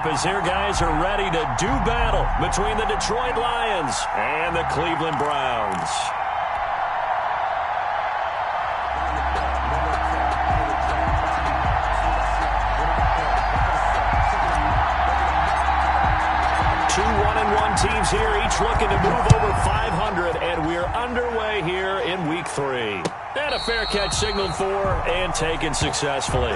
up as their guys are ready to do battle between the Detroit Lions and the Cleveland Browns. Two 1-1 teams here, each looking to move over 500, and we're underway here in Week 3. And a fair catch signaled for and taken successfully.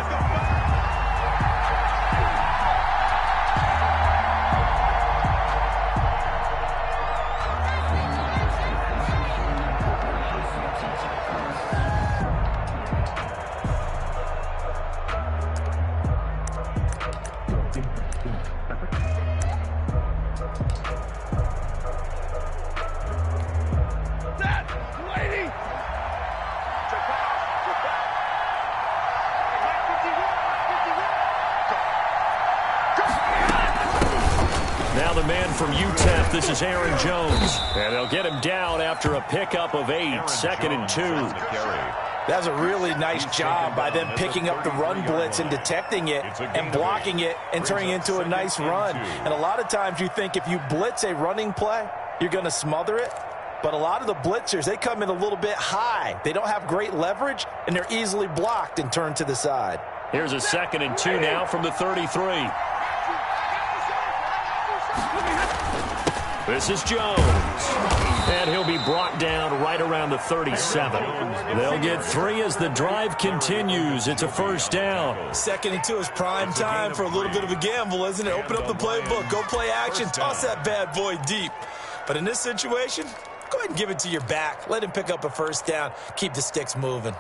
Now the man from UTEP, this is Aaron Jones. And they'll get him down after a pickup of 8, 2nd and 2. That's a really nice job by them picking up the run blitz and detecting it and blocking it and turning it into a nice run. And a lot of times you think if you blitz a running play, you're going to smother it. But a lot of the blitzers, they come in a little bit high. They don't have great leverage, and they're easily blocked and turned to the side. Here's a 2nd and 2 now from the 33. This is Jones. And he'll be brought down right around the 37. They'll get 3 as the drive continues. It's a first down. 2nd and 2 is prime time for a little bit of a gamble, isn't it? Open up the playbook. Go play action. Toss that bad boy deep. But in this situation, go ahead and give it to your back. Let him pick up a first down. Keep the sticks moving.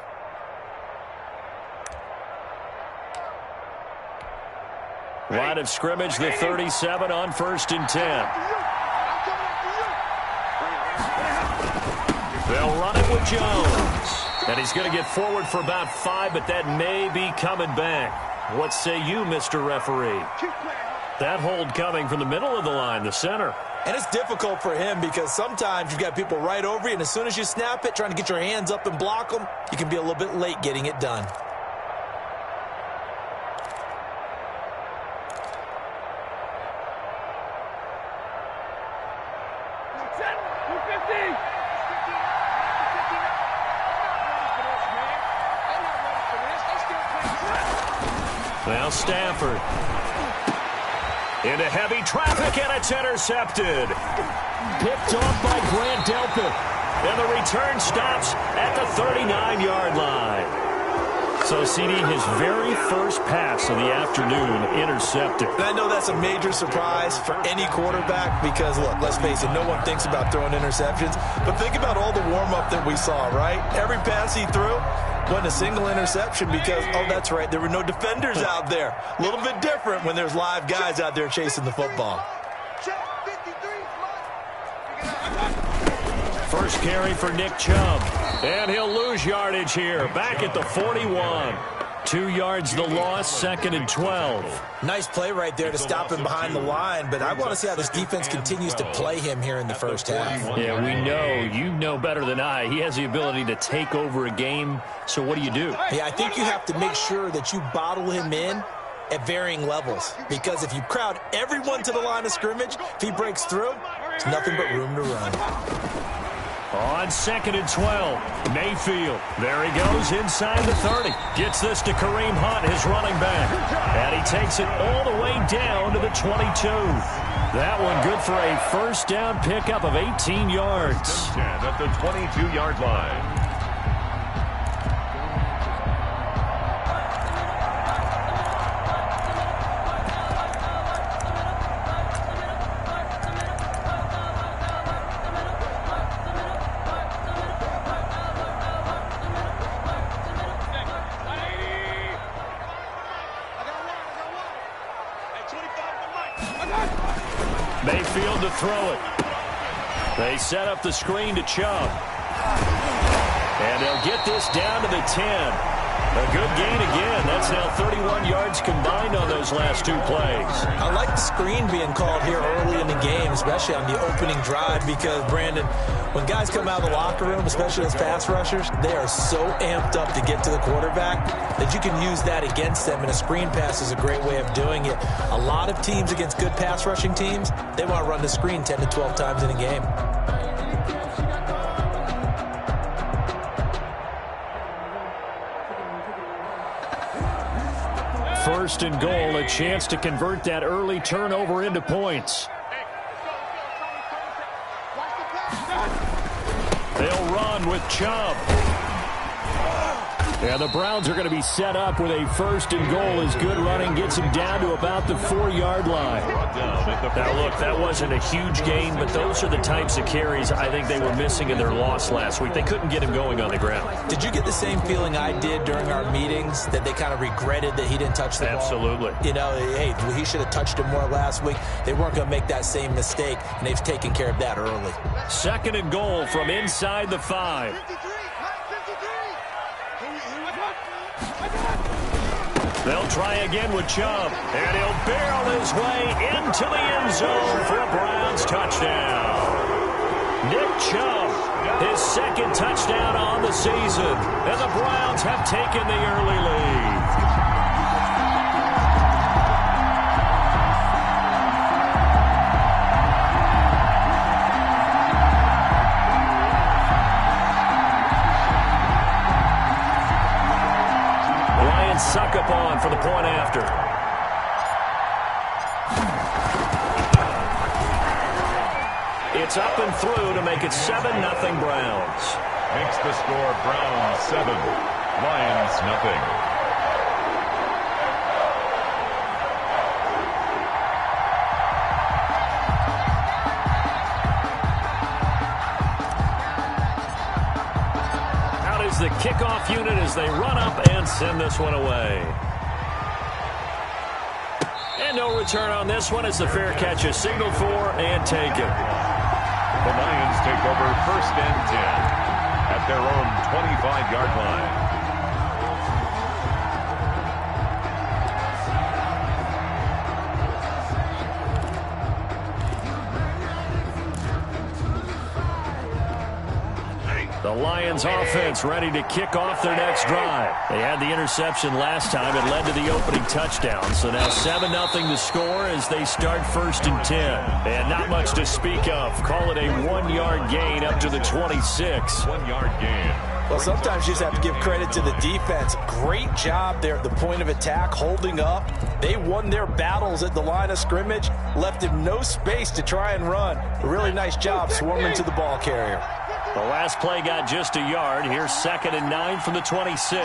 Line of scrimmage, the 37 on 1st and 10. They'll run it with Jones. And he's going to get forward for about 5, but that may be coming back. What say you, Mr. Referee? That hold coming from the middle of the line, the center. And it's difficult for him because sometimes you've got people right over you, and as soon as you snap it, trying to get your hands up and block them, you can be a little bit late getting it done. Now Stafford. Into heavy traffic, and it's intercepted. Picked off by Grant Delpit. And the return stops at the 39-yard line. So, CD, his very first pass of the afternoon intercepted. And I know that's a major surprise for any quarterback because, look, let's face it, no one thinks about throwing interceptions. But think about all the warm-up that we saw, right? Every pass he threw wasn't a single interception because, oh, that's right, there were no defenders out there. A little bit different when there's live guys out there chasing the football. First carry for Nick Chubb. And he'll lose yardage here. Back at the 41. 2 yards the loss, 2nd and 12. Nice play right there to stop him behind the line, but I want to see how this defense continues to play him here in the first half. Yeah, we know. You know better than I. He has the ability to take over a game, so what do you do? Yeah, I think you have to make sure that you bottle him in at varying levels, because if you crowd everyone to the line of scrimmage, if he breaks through, it's nothing but room to run. On 2nd and 12, Mayfield. There he goes inside the 30. Gets this to Kareem Hunt, his running back. And he takes it all the way down to the 22. That one good for a first down pickup of 18 yards. At the 22-yard line. Mayfield to throw it. They set up the screen to Chubb. And they'll get this down to the 10. A good gain again. That's now 31 yards combined on those last 2 plays. I like the screen being called here early in the game, especially on the opening drive, because, Brandon, when guys come out of the locker room, especially as pass rushers, they are so amped up to get to the quarterback that you can use that against them, and a screen pass is a great way of doing it. A lot of teams against good pass rushing teams, they want to run the screen 10 to 12 times in a game. First and goal, a chance to convert that early turnover into points. They'll run with Chubb. Yeah, the Browns are going to be set up with a first and goal as good running gets him down to about the 4-yard line. Now, look, that wasn't a huge gain, but those are the types of carries I think they were missing in their loss last week. They couldn't get him going on the ground. Did you get the same feeling I did during our meetings, that they kind of regretted that he didn't touch the ball? Absolutely. You know, hey, he should have touched it more last week. They weren't going to make that same mistake, and they've taken care of that early. Second and goal from inside the 5. They'll try again with Chubb, and he'll barrel his way into the end zone for a Browns touchdown. Nick Chubb, his second touchdown on the season, and the Browns have taken the early lead. Suck up on for the point after. It's up and through to make it 7-0 Browns. Makes the score Browns 7, Lions nothing. The kickoff unit as they run up and send this one away. And no return on this one as the fair catch is signaled for and taken. The Lions take over first and 10 at their own 25-yard line. The Lions offense ready to kick off their next drive. They had the interception last time. It led to the opening touchdown. So now 7-0 to score as they start first and 10. And not much to speak of. Call it a 1-yard gain up to the 26. 1-yard gain. Well, sometimes you just have to give credit to the defense. Great job there at the point of attack, holding up. They won their battles at the line of scrimmage, left him no space to try and run. A really nice job swarming to the ball carrier. The last play got just a yard. Here's 2nd and 9 from the 26.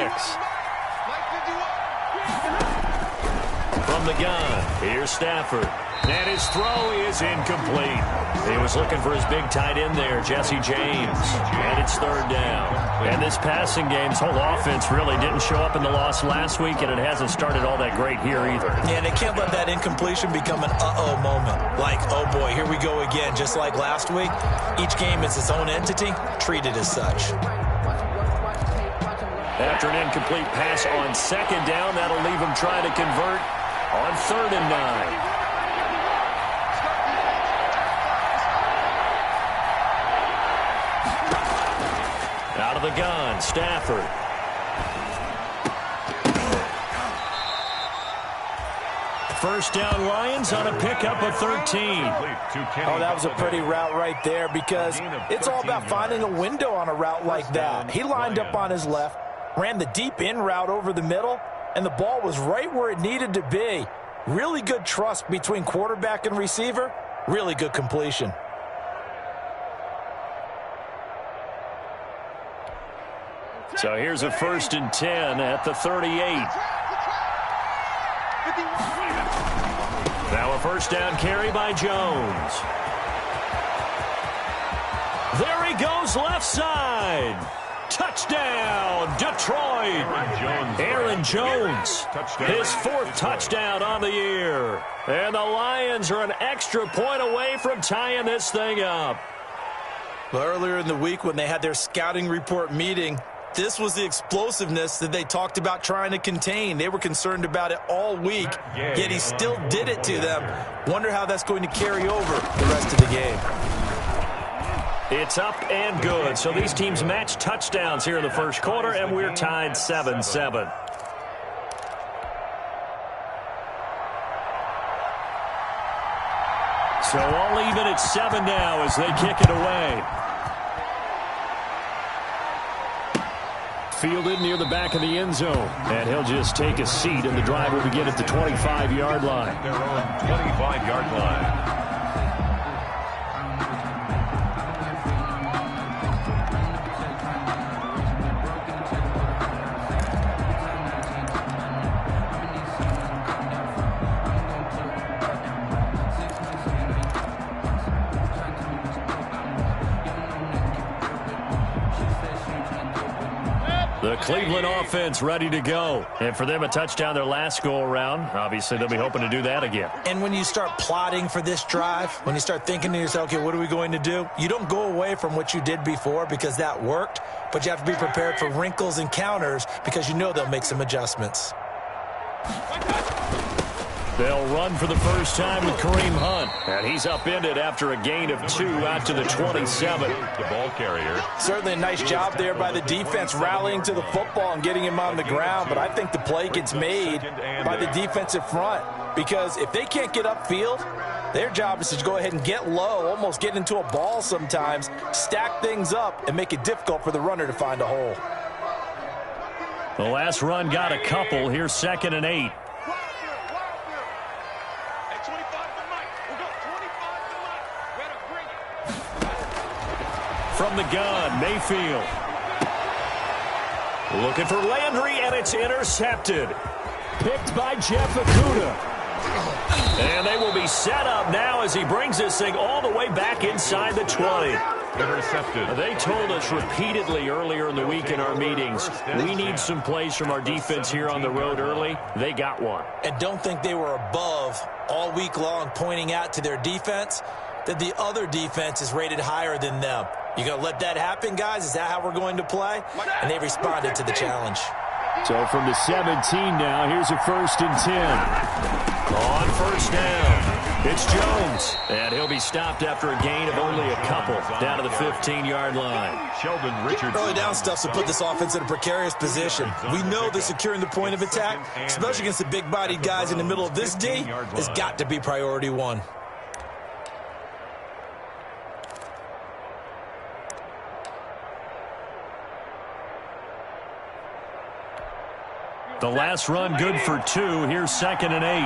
From the gun, here's Stafford. And his throw is incomplete. He was looking for his big tight end there, Jesse James. And it's 3rd down. And this passing game's whole offense really didn't show up in the loss last week, and it hasn't started all that great here either. Yeah, and they can't let that incompletion become an uh-oh moment. Like, oh boy, here we go again, just like last week. Each game is its own entity, treated as such. After an incomplete pass on 2nd down, that'll leave him trying to convert on 3rd and 9. Out of the gun, Stafford. First down Lions on a pickup of 13. Oh, that was a pretty route right there, because it's all about finding a window on a route like that. He lined up on his left, ran the deep in route over the middle, and the ball was right where it needed to be. Really good trust between quarterback and receiver. Really good completion. So here's a 1st and 10 at the 38. Now a first down carry by Jones. There he goes left side. Touchdown, Detroit. Aaron Jones, his 4th touchdown on the year. And the Lions are an extra point away from tying this thing up. Well, earlier in the week when they had their scouting report meeting, This was the explosiveness that they talked about trying to contain. They were concerned about it all week, yet he still did it to them. Wonder how that's going to carry over the rest of the game. It's up and good. So these teams match touchdowns here in the first quarter, and we're tied 7-7. So all even at 7 now as they kick it away. Fielded near the back of the end zone. And he'll just take a seat, and the drive will begin at the 25-yard line. Their own 25-yard line. The Cleveland offense ready to go. And for them, a touchdown their last go-around. Obviously, they'll be hoping to do that again. And when you start plotting for this drive, when you start thinking to yourself, okay, what are we going to do? You don't go away from what you did before because that worked, but you have to be prepared for wrinkles and counters because you know they'll make some adjustments. They'll run for the first time with Kareem Hunt. And he's upended after a gain of 2 out to the 27. The ball carrier. Certainly a nice job there by the defense rallying to the football and getting him on the ground. But I think the play gets made by the defensive front. Because if they can't get upfield, their job is to go ahead and get low, almost get into a ball sometimes, stack things up, and make it difficult for the runner to find a hole. The last run got a couple. Here's 2nd and 8. From the gun, Mayfield. Looking for Landry, and it's intercepted. Picked by Jeff Okudah. And they will be set up now as he brings this thing all the way back inside the 20. Intercepted. They told us repeatedly earlier in the week in our meetings, we need some plays from our defense here on the road early. They got one. And don't think they were above all week long pointing out to their defense that the other defense is rated higher than them. You going to let that happen, guys? Is that how we're going to play? And they responded to the challenge. So from the 17 now, here's a 1st and 10. On first down, it's Jones. And he'll be stopped after a gain of only a couple down to the 15-yard line. Sheldon Richardson. Early down stuff to put this offense in a precarious position. We know that securing the point of attack, especially against the big-bodied guys in the middle of this D, has got to be priority one. The last run good for 2. Here's 2nd and 8.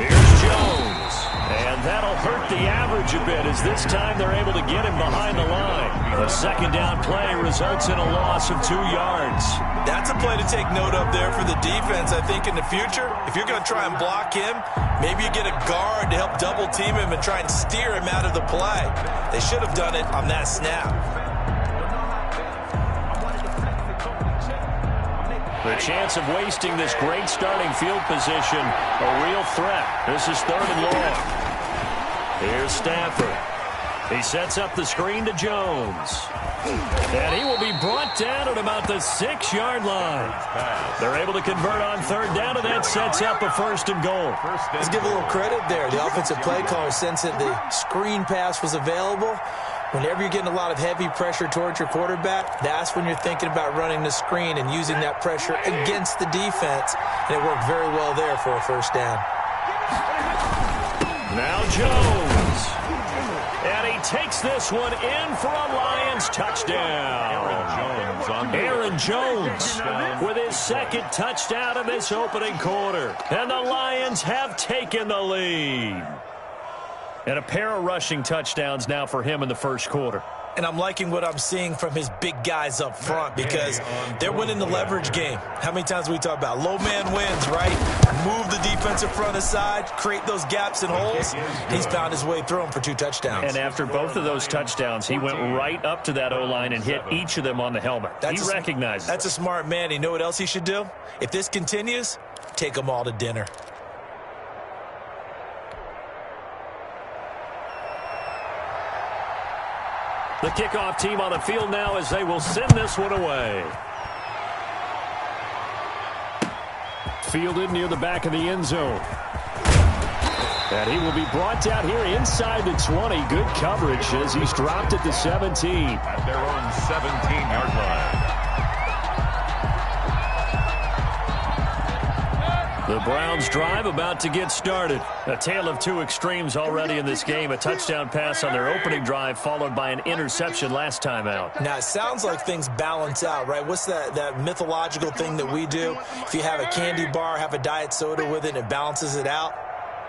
Here's Jones. And that'll hurt the average a bit as this time they're able to get him behind the line. The second down play results in a loss of 2 yards. That's a play to take note of there for the defense. I think in the future, if you're going to try and block him, maybe you get a guard to help double team him and try and steer him out of the play. They should have done it on that snap. The chance of wasting this great starting field position, a real threat. This is 3rd and long. Here's Stafford. He sets up the screen to Jones. And he will be brought down at about the 6-yard line. They're able to convert on 3rd down, and that sets up a 1st and goal. Let's give a little credit there. The offensive play caller sensed that the screen pass was available. Whenever you're getting a lot of heavy pressure towards your quarterback, that's when you're thinking about running the screen and using that pressure against the defense. And it worked very well there for a 1st down. Now Jones. And he takes this one in for a Lions touchdown. Aaron Jones with his 2nd touchdown of this opening quarter. And the Lions have taken the lead. And a pair of rushing touchdowns now for him in the first quarter. And I'm liking what I'm seeing from his big guys up front because they're winning the leverage game. How many times we talk about low man wins, right? Move the defensive front aside, create those gaps and holes. He's found his way through them for 2 touchdowns. And after both of those touchdowns, he went right up to that O-line and hit each of them on the helmet. He recognizes That's a smart man. You know what else he should do? If this continues, take them all to dinner. The kickoff team on the field now as they will send this one away. Fielded near the back of the end zone. And he will be brought down here inside the 20. Good coverage as he's dropped at the 17. At their own 17-yard line. The Browns drive about to get started. A tale of two extremes already in this game. A touchdown pass on their opening drive followed by an interception last time out. Now, it sounds like things balance out, right? What's that mythological thing that we do? If you have a candy bar, have a diet soda with it, it balances it out.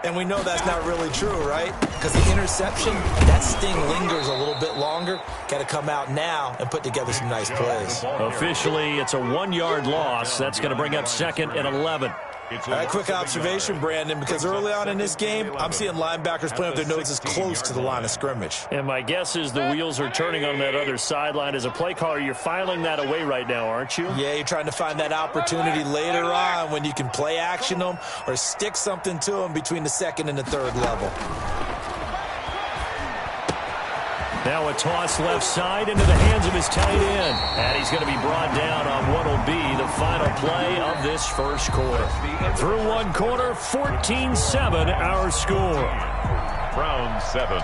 And we know that's not really true, right? Because the interception, that sting lingers a little bit longer. Got to come out now and put together some nice plays. Officially, it's a 1-yard loss. That's going to bring up 2nd and 11. All right, quick observation, Brandon, because early on in this game, I'm seeing linebackers playing with their noses close to the line of scrimmage. And my guess is the wheels are turning on that other sideline. As a play caller, you're filing that away right now, aren't you? Yeah, you're trying to find that opportunity later on when you can play action them or stick something to them between the 2nd and the 3rd level. Now a toss left side into the hands of his tight end. And he's going to be brought down on what will be the final play of this first quarter. Through one quarter, 14-7 our score. Browns 7.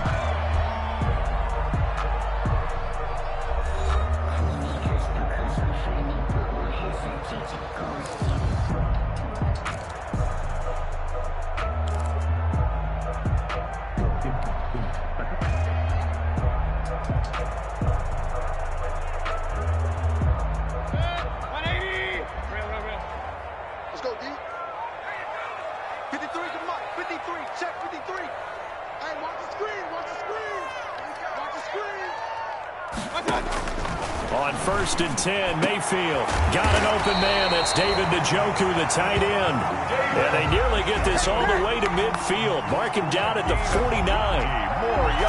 On 1st and 10, Mayfield got an open man. That's David Njoku, the tight end. And they nearly get this all the way to midfield. Mark him down at the 49.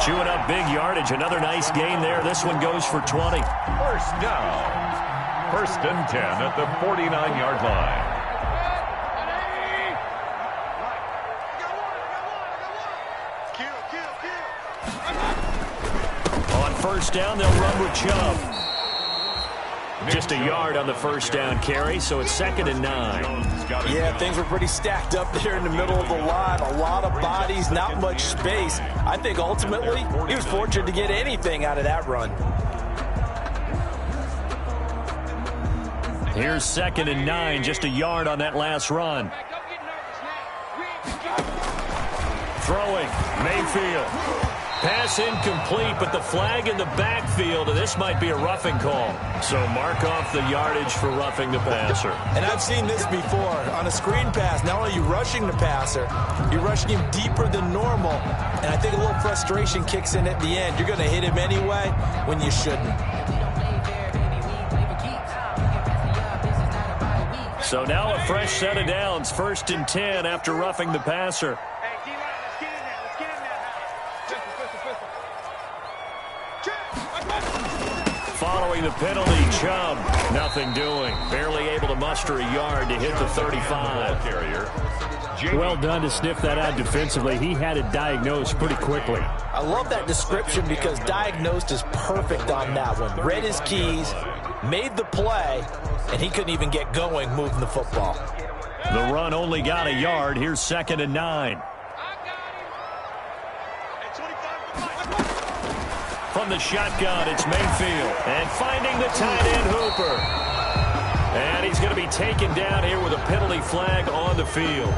Chewing up big yardage. Another nice gain there. This one goes for 20. First down. 1st and 10 at the 49-yard line. On 1st down, they'll run with Chubb. Just a yard on the 1st down carry, so it's 2nd and 9. Yeah, things were pretty stacked up there in the middle of the line. A lot of bodies, not much space. I think ultimately he was fortunate to get anything out of that run. Here's 2nd and 9, just a yard on that last run. Throwing, Mayfield. Pass incomplete, but the flag in the backfield, and this might be a roughing call. So mark off the yardage for roughing the passer. And I've seen this before. On a screen pass, not only are you rushing the passer, you're rushing him deeper than normal. And I think a little frustration kicks in at the end. You're going to hit him anyway when you shouldn't. So now a fresh set of downs, 1st and 10 after roughing the passer. Following the penalty, Chubb, nothing doing. Barely able to muster a yard to hit the 35. Well done to sniff that out defensively. He had it diagnosed pretty quickly. I love that description because diagnosed is perfect on that one. Read his keys, made the play, and he couldn't even get going moving the football. The run only got a yard. Here's 2nd and 9. From the shotgun, it's Mayfield. And finding the tight end, Hooper. And he's going to be taken down here with a penalty flag on the field.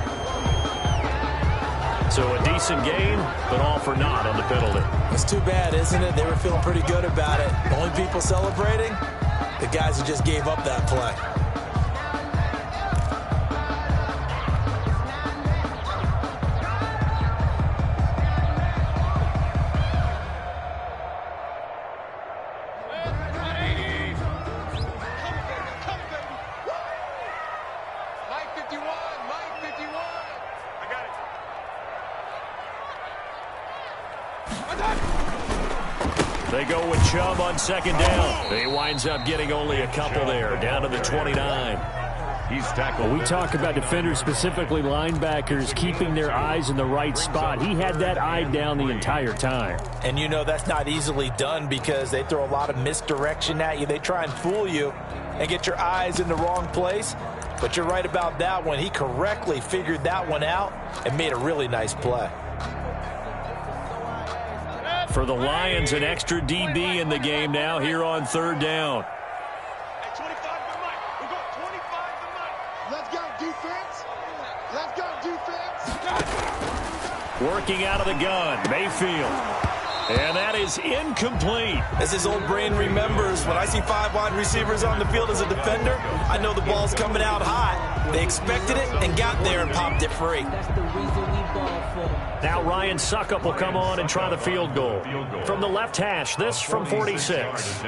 So a decent gain, but all for naught on the penalty. It's too bad, isn't it? They were feeling pretty good about it. The only people celebrating, the guys who just gave up that play. They go with Chubb on 2nd down. He winds up getting only a couple there, down to the 29. He's tackled. Well, we talk about defenders, specifically linebackers, keeping their eyes in the right spot. He had that eye down the entire time. And you know that's not easily done because they throw a lot of misdirection at you. They try and fool you and get your eyes in the wrong place. But you're right about that one. He correctly figured that one out and made a really nice play. For the Lions, an extra DB in the game now here on third down. Let's go, defense. Let's go, defense. Working out of the gun, Mayfield. And that is incomplete. As his old brain remembers, when I see 5 wide receivers on the field as a defender, I know the ball's coming out hot. They expected it and got there and popped it free. Now Ryan Suckup will come on and try the field goal. From the left hash, this from 46.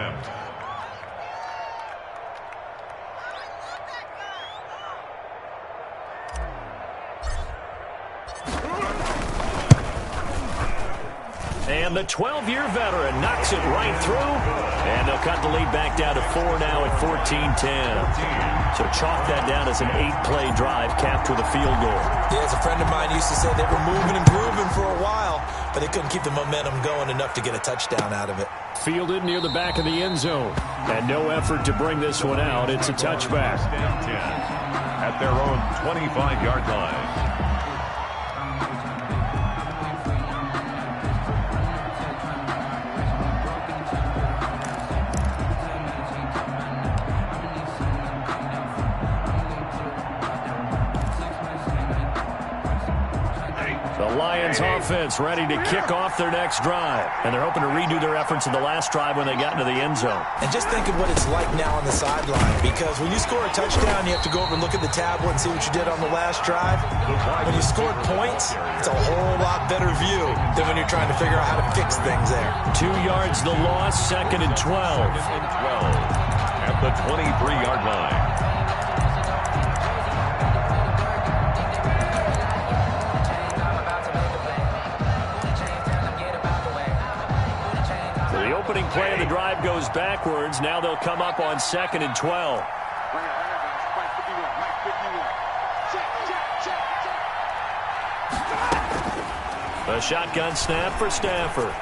And the 12-year veteran knocks it right through. And they'll cut the lead back down to 4 now at 14-10. So chalk that down as an 8-play drive capped with a field goal. Yeah, as a friend of mine used to say, they were moving and grooving for a while, but they couldn't keep the momentum going enough to get a touchdown out of it. Fielded near the back of the end zone. And no effort to bring this one out. It's a touchback. At their own 25-yard line. The Lions offense ready to kick off their next drive. And they're hoping to redo their efforts in the last drive when they got into the end zone. And just think of what it's like now on the sideline, because when you score a touchdown, you have to go over and look at the tablet and see what you did on the last drive. When you scored points, it's a whole lot better view than when you're trying to figure out how to fix things there. 2 yards the loss, 2nd and 12. At the 23-yard line. The opening play of the drive goes backwards. Now they'll come up on 2nd and 12. A shotgun snap for Stafford.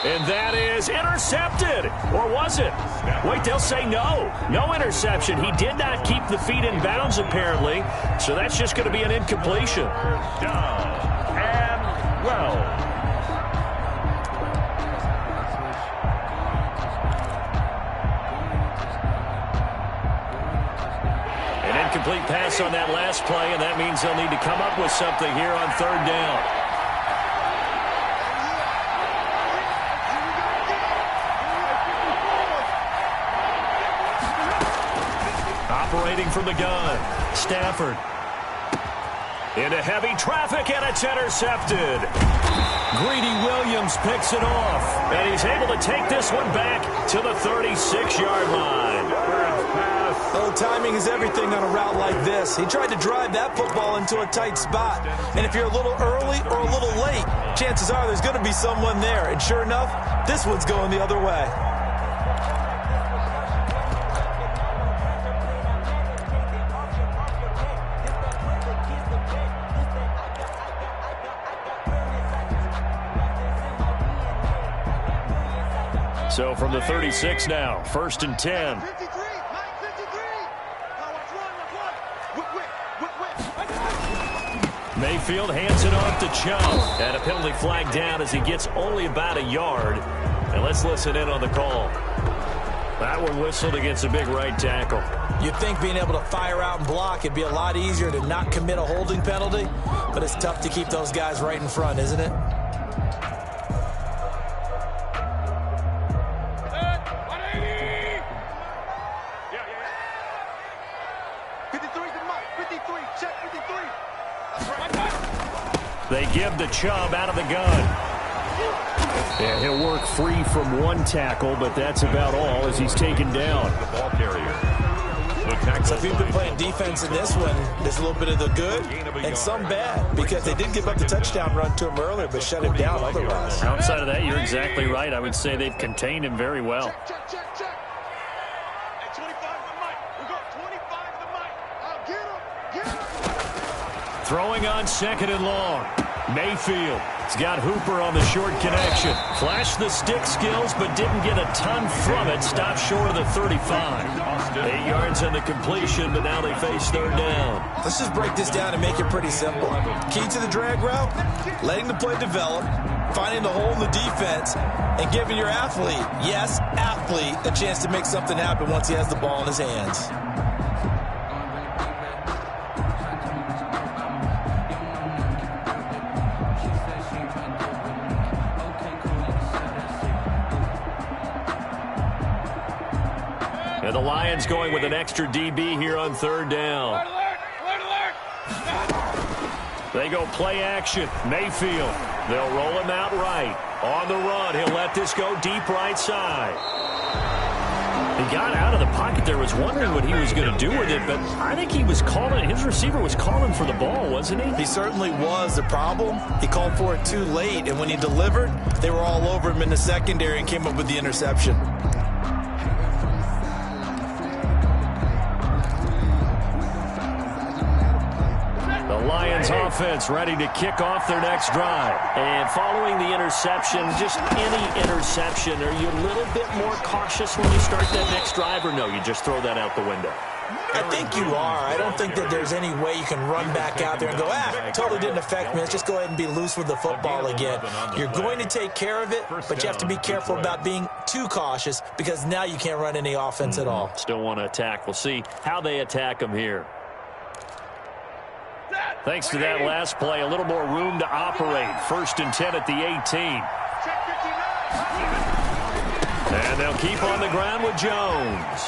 And that is intercepted. Or was it? Wait, they'll say no. No interception. He did not keep the feet in bounds, apparently. So that's just going to be an incompletion. Down and well. Incomplete pass on that last play, and that means they'll need to come up with something here on third down. Operating from the gun, Stafford. Into heavy traffic, and it's intercepted. Greedy Williams picks it off, and he's able to take this one back to the 36-yard line. Oh, timing is everything on a route like this. He tried to drive that football into a tight spot. And if you're a little early or a little late, chances are there's going to be someone there. And sure enough, this one's going the other way. So from the 36 now, 1st and 10. Mayfield hands it off to Chubb. And a penalty flag down as he gets only about a yard. And let's listen in on the call. That one whistled against a big right tackle. You'd think being able to fire out and block, it'd be a lot easier to not commit a holding penalty. But it's tough to keep those guys right in front, isn't it? They give the Chubb out of the gun. And he'll work free from one tackle, but that's about all as he's taken down. The ball carrier. So if you've been playing defense in this one, there's a little bit of the good and some bad, because they did give up the touchdown run to him earlier, but shut him down otherwise. Outside of that, you're exactly right. I would say they've contained him very well. Check. At 25 to Mike. We got 25 Throwing on 2nd and long. Mayfield. He's got Hooper on the short connection. Flashed the stick skills, but didn't get a ton from it. Stopped short of the 35. 8 yards on the completion, but now they face 3rd down. Let's just break this down and make it pretty simple. Key to the drag route, letting the play develop, finding the hole in the defense, and giving your athlete, yes, athlete, a chance to make something happen once he has the ball in his hands. And the Lions going with an extra DB here on 3rd down. They go play action. Mayfield. They'll roll him out right. On the run, he'll let this go deep right side. He got out of the pocket there, was wondering what he was going to do with it, but I think he was calling, his receiver was calling for the ball, wasn't he? He certainly was. The problem, he called for it too late, and when he delivered, they were all over him in the secondary and came up with the interception. Lions offense ready to kick off their next drive. And following the interception, just any interception, are you a little bit more cautious when you start that next drive, or no, you just throw that out the window? I think you are. I don't think that there's any way you can run back out there and go, totally didn't affect me. Let's just go ahead and be loose with the football again. You're going to take care of it, but you have to be careful about being too cautious because now you can't run any offense at all. Still want to attack. We'll see how they attack them here. Thanks to that last play, a little more room to operate. 1st and 10 at the 18. And they'll keep on the ground with Jones.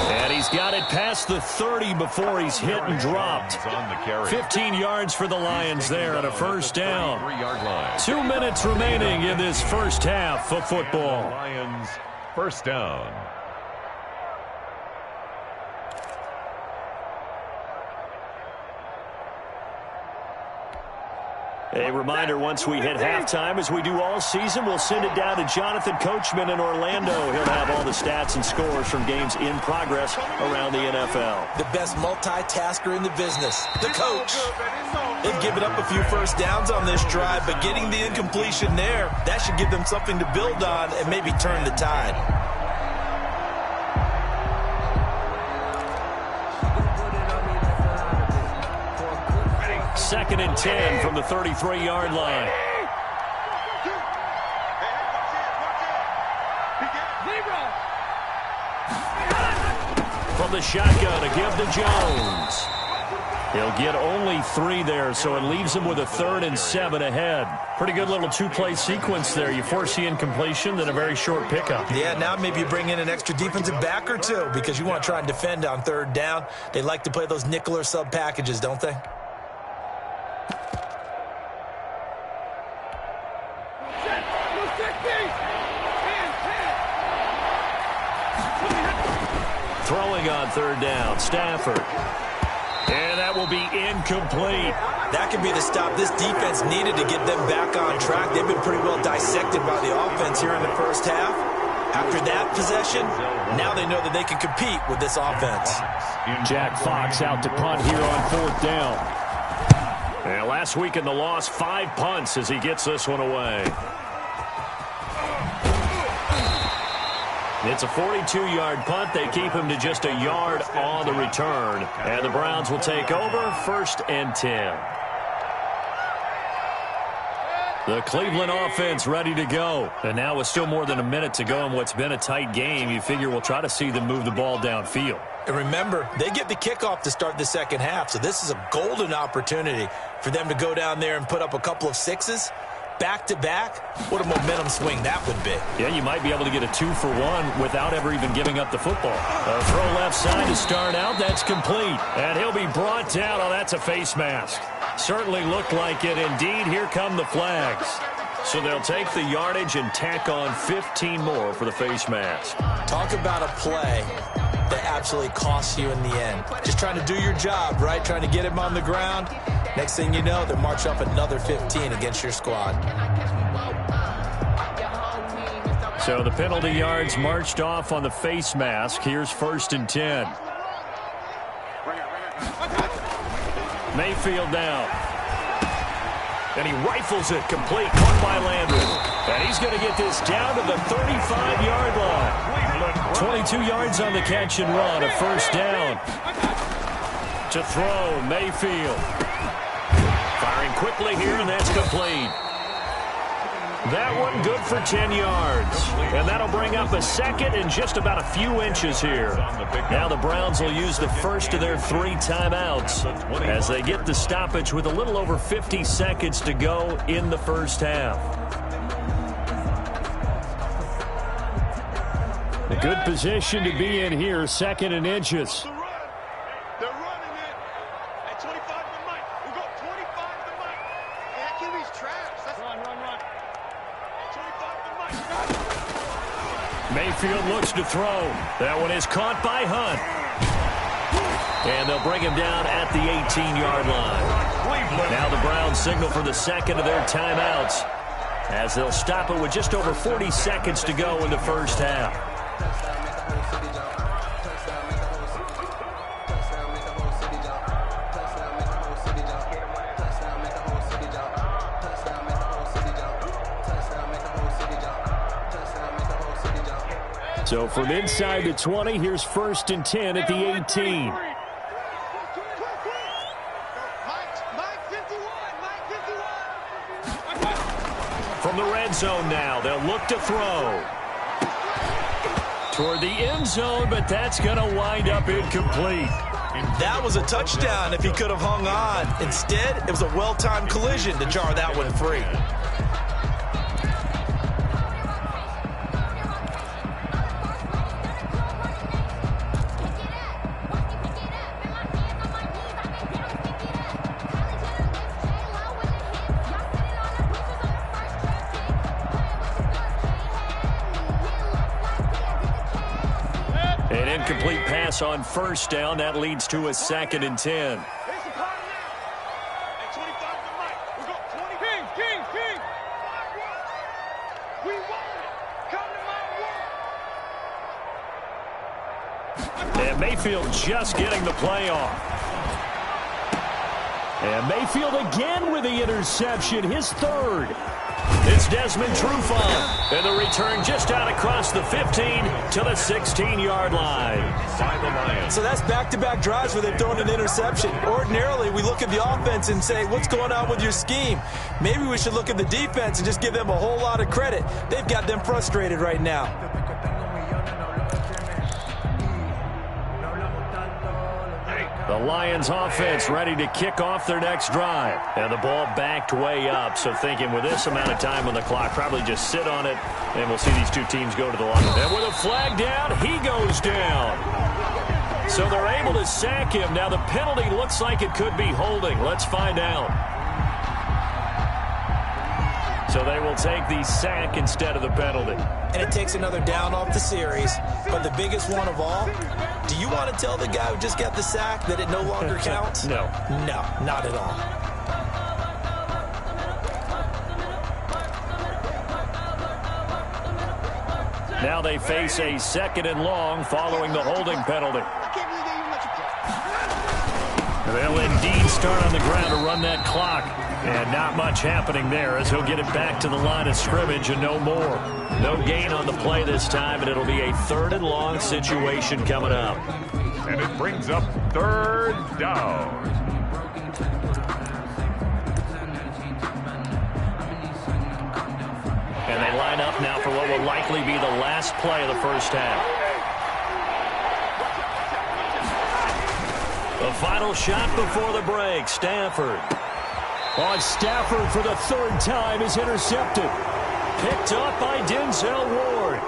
And he's got it past the 30 before he's hit and dropped. 15 yards for the Lions there on a 1st down. 2 minutes remaining in this first half of football. Lions, 1st down. A reminder, once we hit halftime, as we do all season, we'll send it down to Jonathan Coachman in Orlando. He'll have all the stats and scores from games in progress around the NFL. The best multitasker in the business, the coach. They've given up a few 1st downs on this drive, but getting the incompletion there, that should give them something to build on and maybe turn the tide. 2nd and 10 from the 33-yard line. From the shotgun, a give to Jones. He'll get only 3 there, so it leaves him with a 3rd and 7 ahead. Pretty good little 2-play sequence there. You force the incompletion, then a very short pickup. Yeah, now maybe you bring in an extra defensive back or 2 because you want to try and defend on 3rd down. They like to play those nickel or sub packages, don't they? Throwing on 3rd down, Stafford. And that will be incomplete. That could be the stop this defense needed to get them back on track. They've been pretty well dissected by the offense here in the 1st half. After that possession, now they know that they can compete with this offense. Jack Fox out to punt here on 4th down. And last week in the loss, 5 punts as he gets this one away. It's a 42-yard punt. They keep him to just a yard on the return. And the Browns will take over 1st and 10. The Cleveland offense ready to go. And now with still more than a minute to go in what's been a tight game, you figure we'll try to see them move the ball downfield. And remember, they get the kickoff to start the 2nd half, so this is a golden opportunity for them to go down there and put up a couple of 6s. Back-to-back, what a momentum swing that would be. Yeah, you might be able to get a 2-for-1 without ever even giving up the football. A throw left side to start out. That's complete. And he'll be brought down. Oh, that's a face mask. Certainly looked like it. Indeed, here come the flags. So they'll take the yardage and tack on 15 more for the face mask. Talk about a play that absolutely costs you in the end. Just trying to do your job, right? Trying to get him on the ground. Next thing you know, they'll march up another 15 against your squad. So the penalty yards marched off on the face mask. Here's 1st and 10. Mayfield now. And he rifles it complete. Caught by Landry. And he's going to get this down to the 35-yard line. 22 yards on the catch and run. A first down. To throw, Mayfield. Firing quickly here, and that's complete. That one good for 10 yards. And that'll bring up a second and just about a few inches here. Now the Browns will use the first of their 3 timeouts as they get the stoppage with a little over 50 seconds to go in the first half. A good position to be in here, 2nd and inches. Mayfield looks to throw. That one is caught by Hunt. And they'll bring him down at the 18-yard line. Now the Browns signal for the second of their timeouts as they'll stop it with just over 40 seconds to go in the first half. So from inside the 20, here's 1st and 10 at the 18. From the red zone now, they'll look to throw. Toward the end zone, but that's going to wind up incomplete. That was a touchdown if he could have hung on. Instead, it was a well-timed collision to jar that one free. An incomplete pass on first down. That leads to a 2nd and 10. And Mayfield just getting the play off. And Mayfield again with the interception, his 3rd. It's Desmond Trufant. And the return just out across the 15 to the 16-yard line. So that's back-to-back drives where they've thrown an interception. Ordinarily, we look at the offense and say, what's going on with your scheme? Maybe we should look at the defense and just give them a whole lot of credit. They've got them frustrated right now. The Lions offense ready to kick off their next drive. And the ball backed way up. So thinking with this amount of time on the clock, probably just sit on it, and we'll see these two teams go to the line. And with a flag down, he goes down. So they're able to sack him. Now the penalty looks like it could be holding. Let's find out. So they will take the sack instead of the penalty. And it takes another down off the series. But the biggest one of all, do you want to tell the guy who just got the sack that it no longer counts? No. No, not at all. Now they face a 2nd and long following the holding penalty. They'll indeed start on the ground to run that clock. And not much happening there as he'll get it back to the line of scrimmage and no more. No gain on the play this time, and it'll be a 3rd and long situation coming up. And it brings up 3rd down. And they line up now for what will likely be the last play of the first half. The final shot before the break, Stafford. On Stafford for the 3rd time is intercepted. Picked up by Denzel Ward.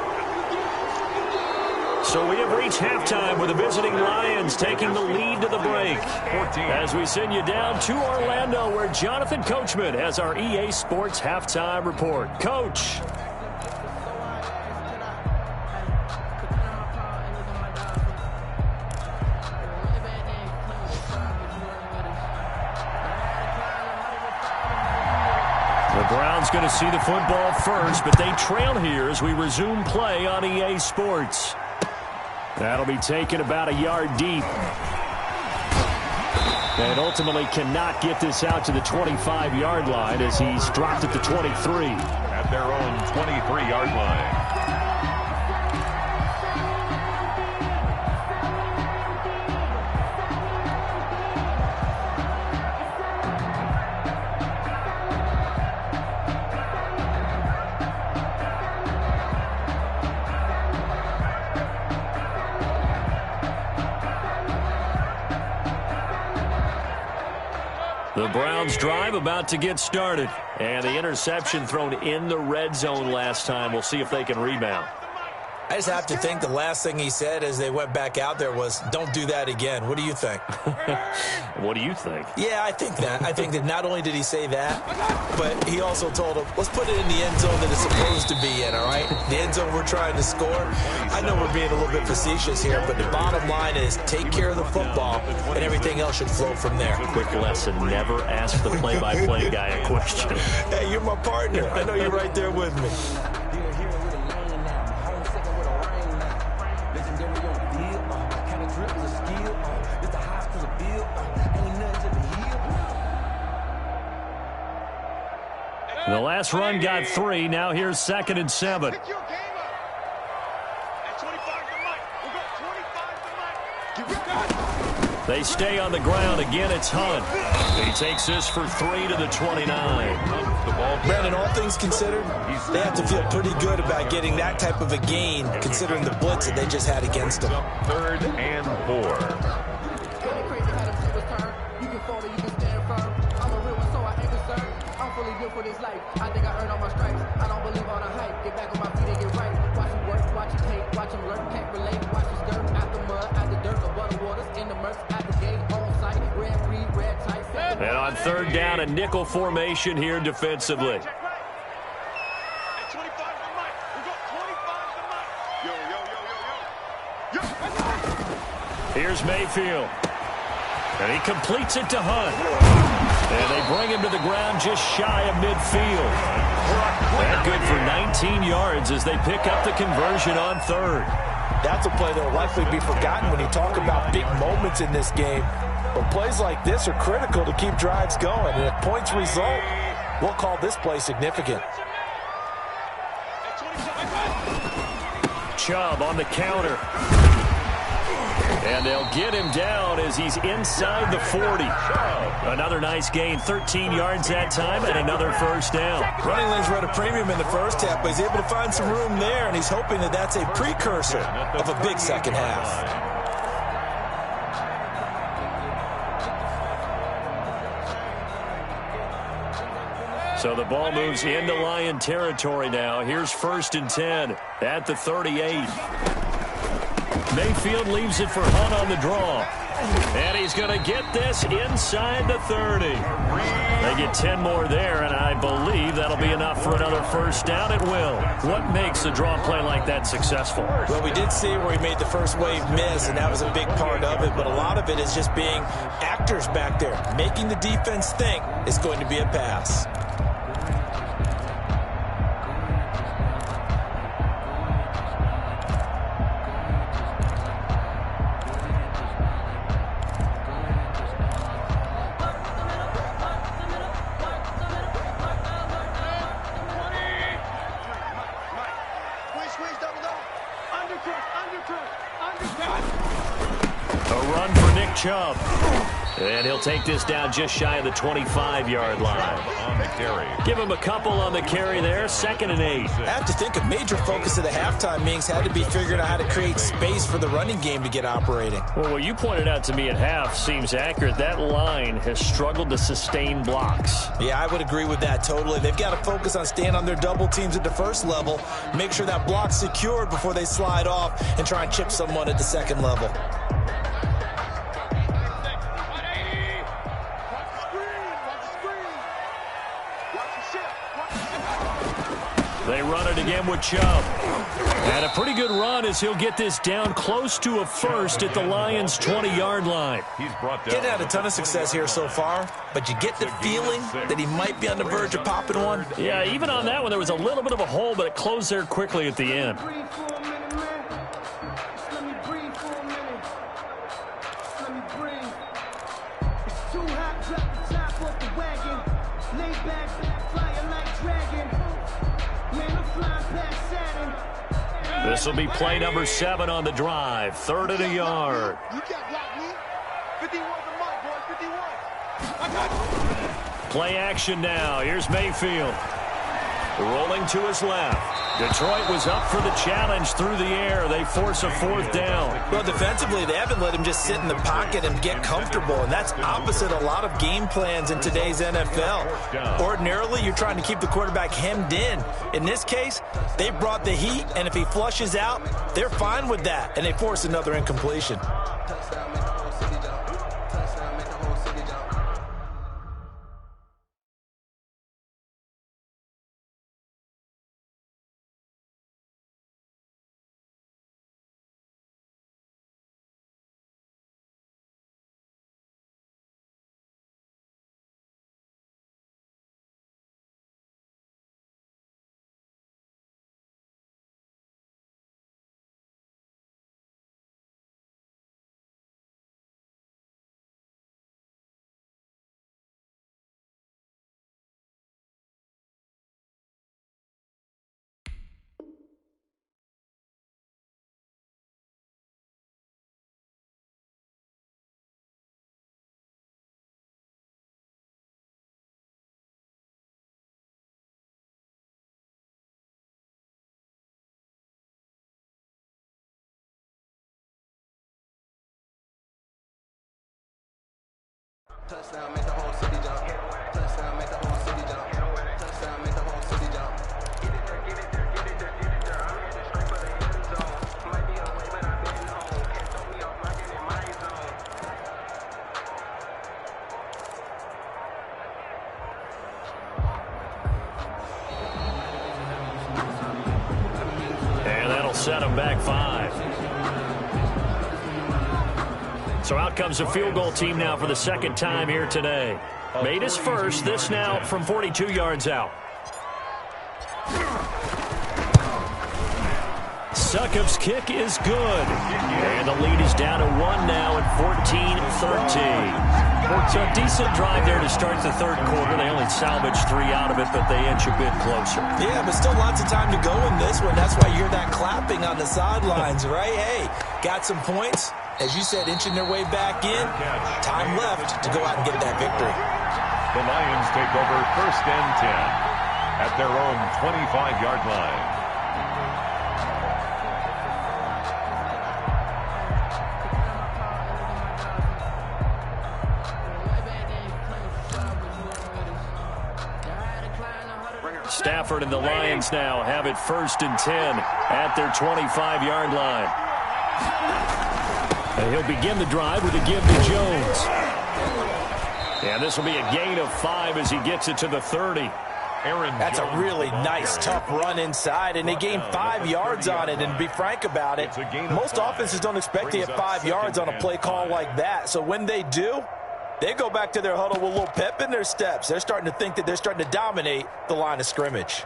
So we have reached halftime with the visiting Lions taking the lead to the break. As we send you down to Orlando where Jonathan Coachman has our EA Sports Halftime Report. Coach. The Browns going to see the football first, but they trail here as we resume play on EA Sports. That'll be taken about a yard deep. And ultimately cannot get this out to the 25-yard line as he's dropped at the 23. At their own 23-yard line. The Browns drive about to get started. And the interception thrown in the red zone last time. We'll see if they can rebound. I just have to think the last thing he said as they went back out there was, don't do that again. What do you think? What do you think? Yeah, I think that. I think that not only did he say that, but he also told him, let's put it in the end zone that it's supposed to be in, all right? The end zone we're trying to score. I know we're being a little bit facetious here, but the bottom line is take care of the football, and everything else should flow from there. Quick lesson, never ask the play-by-play guy a question. Hey, you're my partner. I know you're right there with me. The last run got 3. Now here's 2nd and 7. They stay on the ground. Again, it's Hunt. He takes this for 3 to the 29. Brandon, all things considered, they have to feel pretty good about getting that type of a gain, considering the blitz that they just had against them. 3rd and 4. For this life, I think I earned all my stripes. I don't believe all the hype. Get back on my feet and get right. Watch him work, watch him hate, watch him learn, can't relate. Watch him skirt out the mud, out the dirt, the butter waters in the murks, at the gate, on site, red, green, red, tight. And on 3rd down, a nickel formation here defensively. Here's Mayfield. And he completes it to Hunt. And they bring him to the ground just shy of midfield. That good for 19 yards as they pick up the conversion on 3rd. That's a play that will likely be forgotten when you talk about big moments in this game. But plays like this are critical to keep drives going. And if points result, we'll call this play significant. Chubb on the counter. And they'll get him down as he's inside the 40. Another nice gain, 13 yards that time, and another first down. Running lanes were at a premium in the first half, but he's able to find some room there, and he's hoping that that's a precursor of a big second half. So the ball moves into Lion territory now. Here's 1st and 10 at the 38. Mayfield leaves it for Hunt on the draw. And he's going to get this inside the 30. They get 10 more there, and I believe that'll be enough for another first down. It will. What makes a draw play like that successful? Well, we did see where he made the first wave miss, and that was a big part of it. But a lot of it is just being actors back there. Making the defense think it's going to be a pass. Chubb. And he'll take this down just shy of the 25-yard line. On the carry. Give him a couple on the carry there. 2nd and 8. I have to think a major focus of the halftime meetings had to be figuring out how to create space for the running game to get operating. Well, what you pointed out to me at half seems accurate. That line has struggled to sustain blocks. Yeah, I would agree with that totally. They've got to focus on staying on their double teams at the first level, make sure that block's secured before they slide off and try and chip someone at the second level. They run it again with Chubb. And a pretty good run as he'll get this down close to a first at the Lions' 20-yard line. He's brought down. Getting had a ton of success here so far, but you get the feeling that he might be on the verge of popping one. Yeah, even on that one, there was a little bit of a hole, but it closed there quickly at the end. Too hot, drop the top off the wagon. Lay back, flying like dragon. Man, I'm flying past Saturn. This will be play number 7 on the drive. 3rd and a yard. You can't block me. 51's the mic, boy. 51. I got you. Play action now. Here's Mayfield. Rolling to his left. Detroit was up for the challenge through the air. They force a 4th down. Well, defensively, they haven't let him just sit in the pocket and get comfortable, and that's opposite a lot of game plans in today's NFL. Ordinarily, you're trying to keep the quarterback hemmed in. In this case, they brought the heat, and if he flushes out, they're fine with that, and they force another incompletion. Touchdown, make the whole city jump. Touchdown, make the whole city jump. Touchdown, make the whole city jump. Get it there, get it there, get it there, get it there. I'm headed straight for the end zone. Might be away, but I've been home. Can't throw me off like it in my zone. And that'll set him back 5. So out comes a field goal team now for the 2nd time here today. Made his first, this now from 42 yards out. Succop's kick is good. And the lead is down to 1 now at 14-13. So a decent drive there to start the 3rd quarter. They only salvaged 3 out of it, but they inch a bit closer. Yeah, but still lots of time to go in this one. That's why you hear that clapping on the sidelines, right? Hey, got some points. As you said, inching their way back in. Time left to go out and get that victory. The Lions take over 1st and 10 at their own 25-yard line. Stafford and the Lions now have it 1st and 10 at their 25-yard line. And he'll begin the drive with a give to Jones. And this will be a gain of 5 as he gets it to the 30. That's a really nice, tough run inside, and they gained 5 yards on it. And to be frank about it, most offenses don't expect to get 5 yards on a play call like that. So when they do, they go back to their huddle with a little pep in their steps. They're starting to think that they're starting to dominate the line of scrimmage.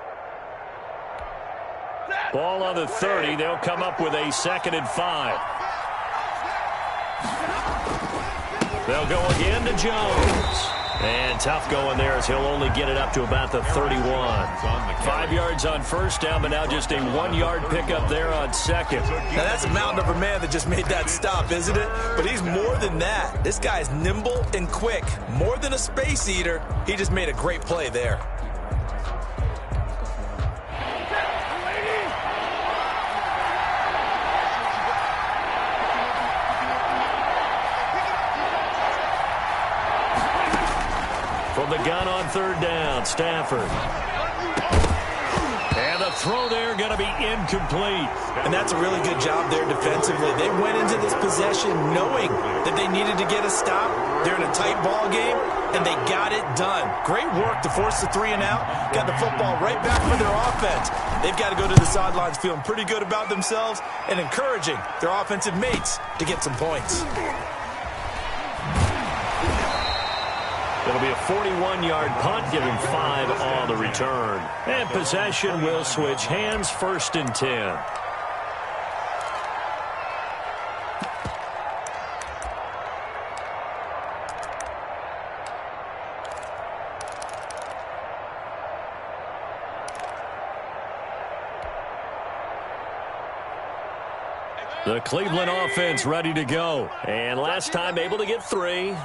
Ball on the 30. They'll come up with a 2nd and 5. They'll go again to Jones. And tough going there as he'll only get it up to about the 31. 5 yards on 1st down, but now just a 1-yard pickup there on 2nd. Now that's a mountain of a man that just made that stop, isn't it? But he's more than that. This guy's nimble and quick. More than a space eater. He just made a great play there. From the gun on 3rd down, Stafford. And the throw there going to be incomplete. And that's a really good job there defensively. They went into this possession knowing that they needed to get a stop. They're in a tight ball game, and they got it done. Great work to force the 3 and out. Got the football right back for their offense. They've got to go to the sidelines feeling pretty good about themselves and encouraging their offensive mates to get some points. It'll be a 41-yard punt, giving 5 on the return. And possession will switch hands, 1st and 10. The Cleveland offense ready to go. And last time able to get 3.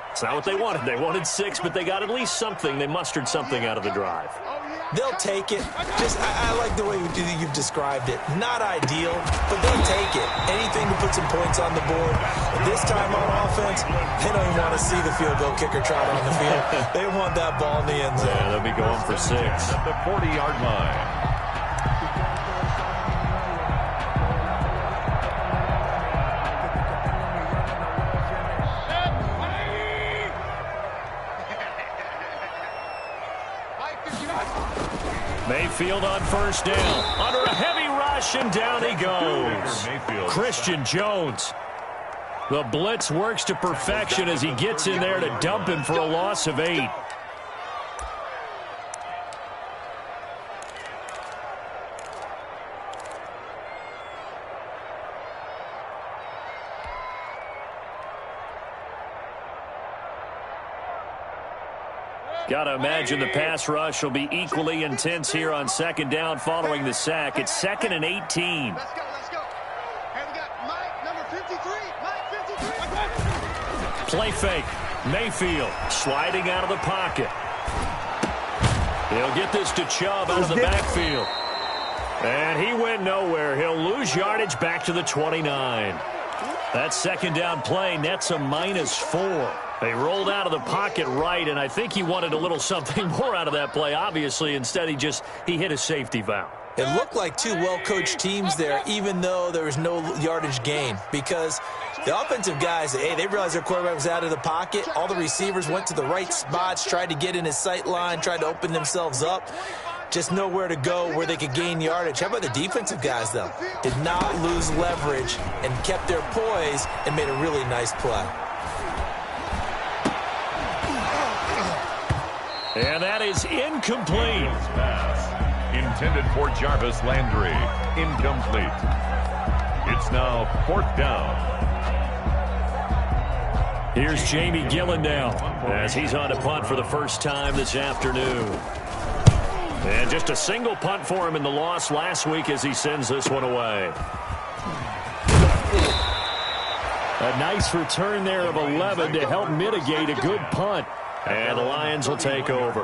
It's not what they wanted. They wanted 6, but they got at least something. They mustered something out of the drive. They'll take it. I like the way you've described it. Not ideal, but they'll take it. Anything to put some points on the board. This time on offense, they don't even want to see the field goal kicker trot on the field. They want that ball in the end zone. Yeah, they'll be going for 6. At the 40-yard line. Mayfield on first down. Under a heavy rush, and down he goes. Christian Jones. The blitz works to perfection as he gets in there to dump him for a loss of 8. Got to imagine the pass rush will be equally intense here on second down following the sack. It's 2nd and 18. Let's go, let's go. And we got Mike, number 53. Mike 53. Play fake. Mayfield sliding out of the pocket. He'll get this to Chubb out of the backfield. And he went nowhere. He'll lose yardage back to the 29. That second down play nets a -4. They rolled out of the pocket right, and I think he wanted a little something more out of that play, obviously. Instead, he hit a safety valve. It looked like two well-coached teams there, even though there was no yardage gain, because the offensive guys, hey, they realized their quarterback was out of the pocket. All the receivers went to the right spots, tried to get in his sight line, tried to open themselves up. Just nowhere to go where they could gain yardage. How about the defensive guys, though? Did not lose leverage and kept their poise and made a really nice play. And that is incomplete. Pass intended for Jarvis Landry. Incomplete. It's now 4th down. Here's Jamie Gillen now as he's on a punt for the first time this afternoon. And just a single punt for him in the loss last week as he sends this one away. A nice return there of 11 to help mitigate a good punt. And the Lions will take over.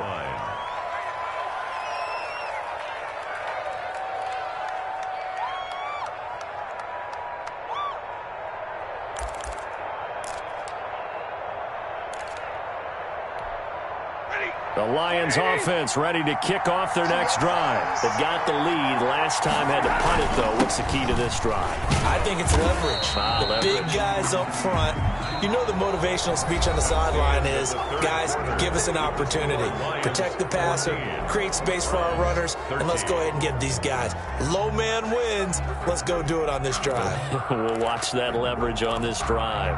The Lions offense ready to kick off their next drive. They've got the lead. Last time had to punt it, though. What's the key to this drive? I think it's leverage. The big guys up front. You know the motivational speech on the sideline is, guys, give us an opportunity. Protect the passer, create space for our runners, and let's go ahead and get these guys. Low man wins. Let's go do it on this drive. We'll watch that leverage on this drive.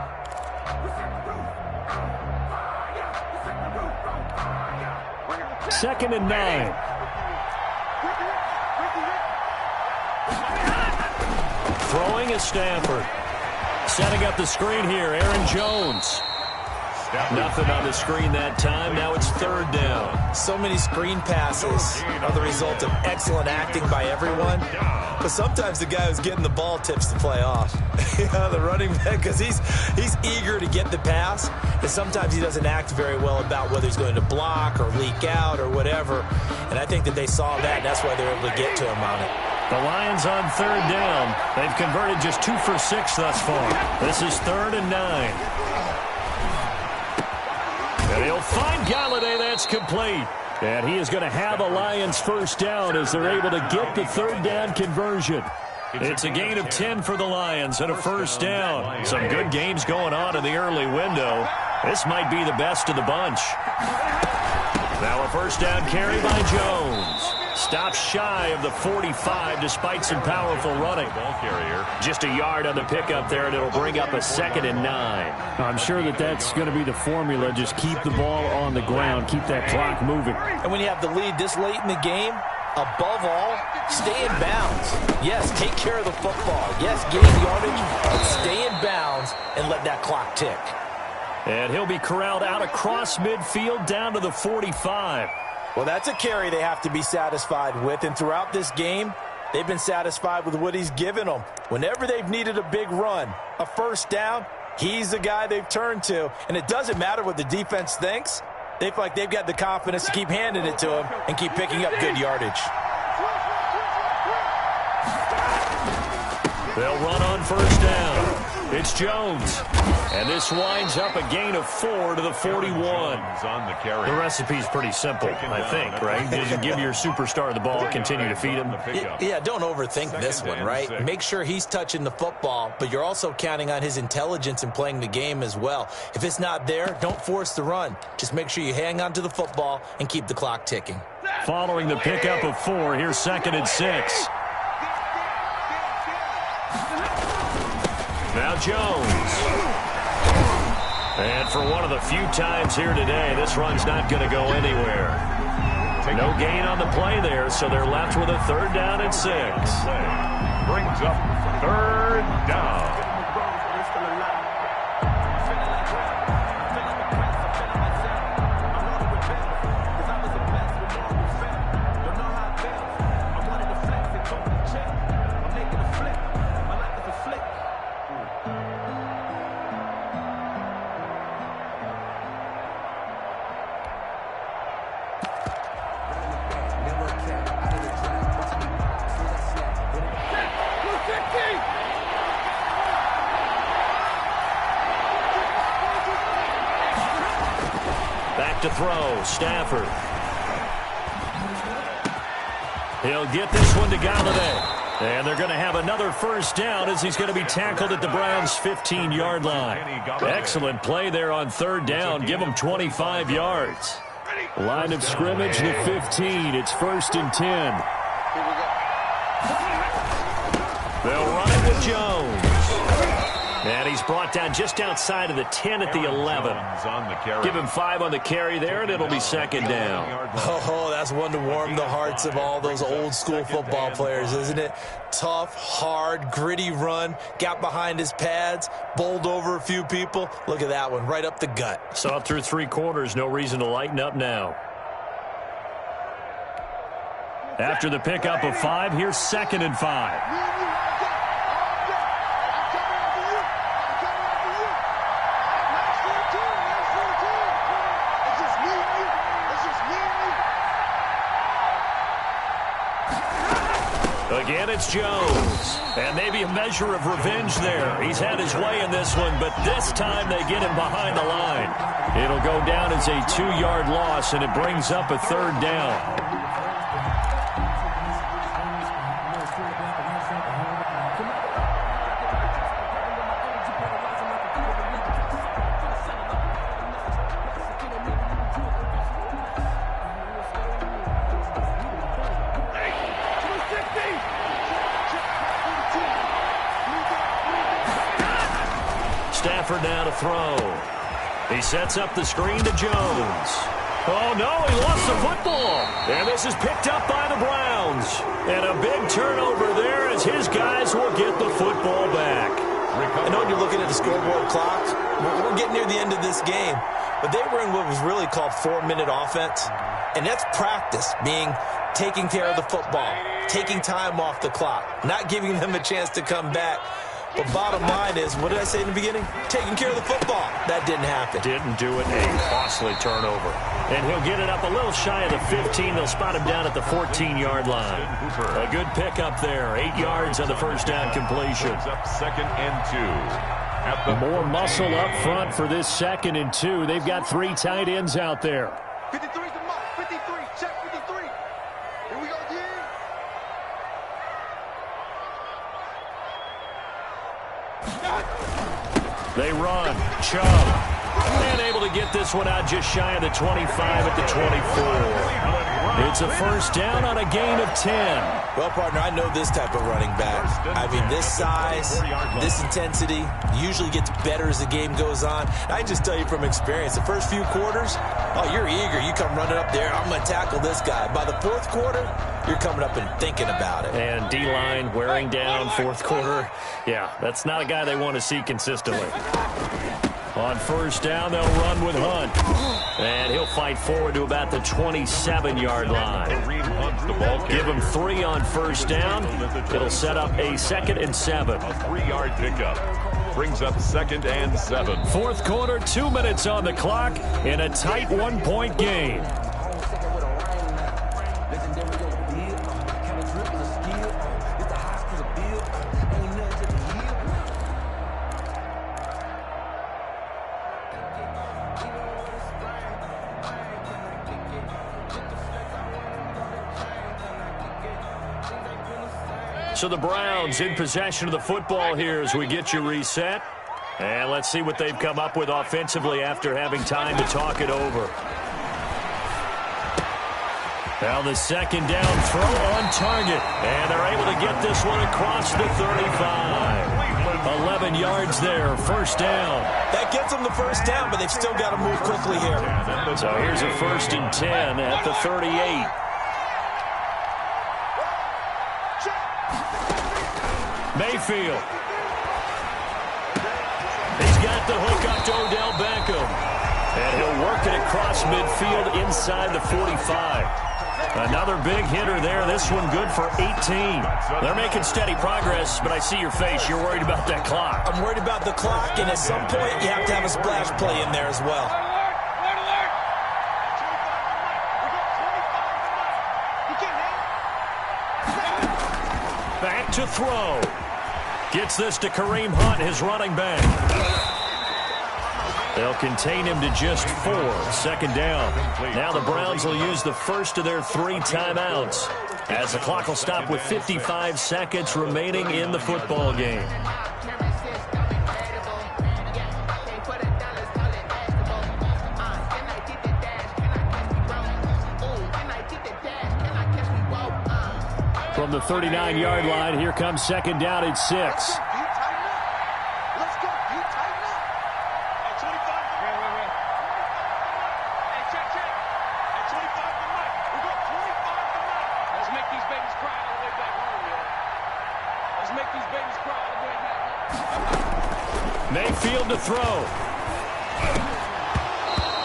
Second and 9. Throwing is Stafford. Setting up the screen here, Aaron Jones. Nothing on the screen that time. Now it's 3rd down. So many screen passes are the result of excellent acting by everyone. But sometimes the guy who's getting the ball tips the play off. The running back, because he's eager to get the pass. And sometimes he doesn't act very well about whether he's going to block or leak out or whatever. And I think that they saw that, and that's why they were able to get to him on it. The Lions on 3rd down. They've converted just 2 for 6 thus far. This is 3rd and 9. And he'll find Galladay. That's complete. And he is going to have a Lions first down as they're able to get the 3rd down conversion. It's a gain of 10 for the Lions and a first down. Some good games going on in the early window. This might be the best of the bunch. Now a first down carry by Jones. Stops shy of the 45 despite some powerful running. Ball carrier. Just a yard on the pickup there, and it'll bring up a 2nd and 9. I'm sure that's going to be the formula. Just keep the ball on the ground. Keep that clock moving. And when you have the lead this late in the game, above all, stay in bounds. Yes, take care of the football. Yes, gain yardage, but stay in bounds and let that clock tick. And he'll be corralled out across midfield down to the 45. Well, that's a carry they have to be satisfied with. And throughout this game, They've been satisfied with what he's given them. Whenever they've needed a big run, a first down, he's the guy they've turned to. And it doesn't matter what the defense thinks. They feel like they've got the confidence to keep handing it to him and keep picking up good yardage. They'll run on first down. It's Jones. And this winds up a gain of 4 to the 41. The recipe's pretty simple, I think, right? Just give your superstar the ball, continue to feed him. Yeah, don't overthink this one, right? Make sure he's touching the football, but you're also counting on his intelligence in playing the game as well. If it's not there, don't force the run. Just make sure you hang on to the football and keep the clock ticking. Following the pickup of 4, here's 2nd and 6. Now Jones. And for one of the few times here today, this run's not going to go anywhere. No gain on the play there, so they're left with a 3rd down and 6. Brings up 3rd down. Back to throw, Stafford. He'll get this one to Galladay. And they're going to have another first down as he's going to be tackled at the Browns' 15-yard line. Excellent play there on 3rd down. Give them 25 yards. Line of scrimmage to 15. It's 1st and 10. They'll run it with Jones. And he's brought down just outside of the 10 at the 11. Give him 5 on the carry there, and it'll be 2nd down. Oh, that's one to warm the hearts of all those old-school football players, isn't it? Tough, hard, gritty run, got behind his pads, bowled over a few people. Look at that one, right up the gut. Saw it through 3 quarters, no reason to lighten up now. After the pickup of 5, here's 2nd and 5. Again, it's Jones. And maybe a measure of revenge there. He's had his way in this one, but this time they get him behind the line. It'll go down as a 2-yard loss, and it brings up a 3rd down. Stafford now to throw. He sets up the screen to Jones. Oh, no, he lost the football. And this is picked up by the Browns. And a big turnover there as his guys will get the football back. I know you're looking at the scoreboard clock. We're getting near the end of this game. But they were in what was really called 4-minute offense. And that's practice, being taking care of the football, taking time off the clock, not giving them a chance to come back. But bottom line is, what did I say in the beginning? Taking care of the football. That didn't happen. Didn't do it. A costly turnover. And he'll get it up a little shy of the 15. They'll spot him down at the 14-yard line. A good pickup there. 8 yards on the first down completion. Up 2nd and 2. More muscle up front for this 2nd and 2. They've got 3 tight ends out there. 53's the mark. 53. Check 53. Here we go, D. They run. Chubb. And able to get this one out just shy of the 25 at the 24. It's a first down on a gain of 10. Well, partner, I know this type of running back. I mean, this size, this intensity usually gets better as the game goes on. I just tell you from experience, the first few quarters, oh, you're eager. You come running up there, I'm going to tackle this guy. By the 4th quarter, you're coming up and thinking about it. And D-line wearing down 4th quarter. Yeah, that's not a guy they want to see consistently. On first down, they'll run with Hunt. And he'll he'll fight forward to about the 27-yard line. Give him 3 on first down. It'll set up a 2nd and 7. A 3-yard pickup brings up 2nd and 7. Fourth quarter, 2 minutes on the clock in a tight 1-point game. So the Browns in possession of the football here as we get you reset. And let's see what they've come up with offensively after having time to talk it over. Now the 2nd down throw on target. And they're able to get this one across the 35. 11 yards there, first down. That gets them the first down, but they've still got to move quickly here. So here's a 1st and 10 at the 38. Mayfield. He's got the hook up to Odell Beckham. And he'll work it across midfield inside the 45. Another big hitter there. This one good for 18. They're making steady progress, but I see your face. You're worried about that clock. I'm worried about the clock, and at some point you have to have a splash play in there as well. Back to throw. Gets this to Kareem Hunt, his running back. They'll contain him to just 4. 2nd down. Now the Browns will use the first of their 3 timeouts as the clock will stop with 55 seconds remaining in the football game. From the 39-yard line, here comes 2nd down at 6. Mayfield to throw.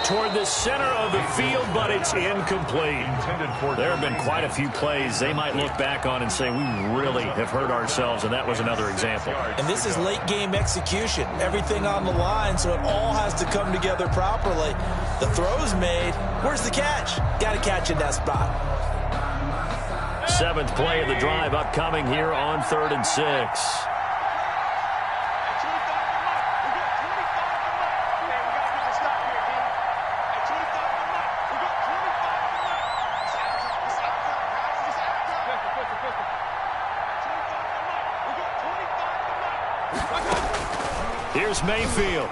Toward the center of the field, but it's incomplete. There have been quite a few plays they might look back on and say, we really have hurt ourselves, and that was another example. And this is late-game execution. Everything on the line, so it all has to come together properly. The throw's made. Where's the catch? Got to catch in that spot. 7th play of the drive upcoming here on 3rd and 6. Here's Mayfield.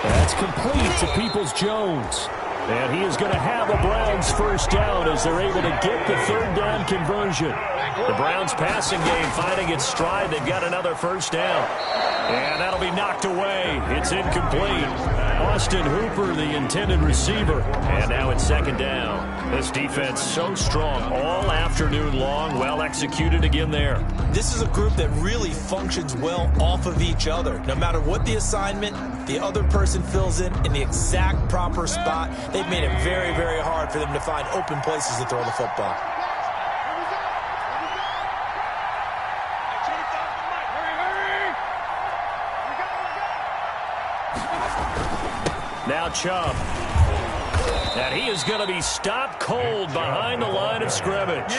That's complete to Peoples-Jones. And he is going to have a Browns first down as they're able to get the 3rd down conversion. The Browns passing game finding its stride. They've got another first down. And that'll be knocked away. It's incomplete. Austin Hooper, the intended receiver. And now it's 2nd down. This defense so strong all afternoon long. Well executed again there. This is a group that really functions well off of each other. No matter what the assignment, the other person fills in the exact proper spot. They've made it very, very hard for them to find open places to throw the football. Now Chubb. And he is going to be stopped cold behind the line of scrimmage.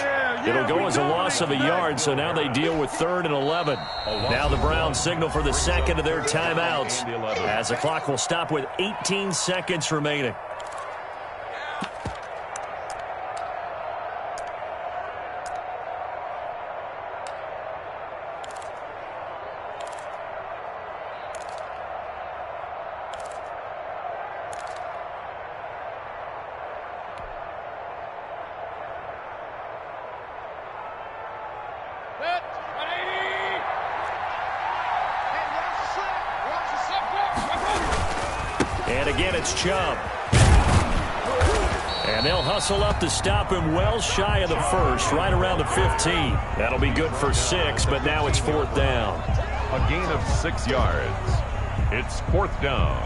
It'll go as a loss of a yard, so now they deal with 3rd and 11. Now the Browns signal for the 2nd of their timeouts as the clock will stop with 18 seconds remaining. And again, it's Chubb. And they'll hustle up to stop him well shy of the 1st, right around the 15. That'll be good for 6, but now it's 4th down. A gain of 6 yards. It's 4th down.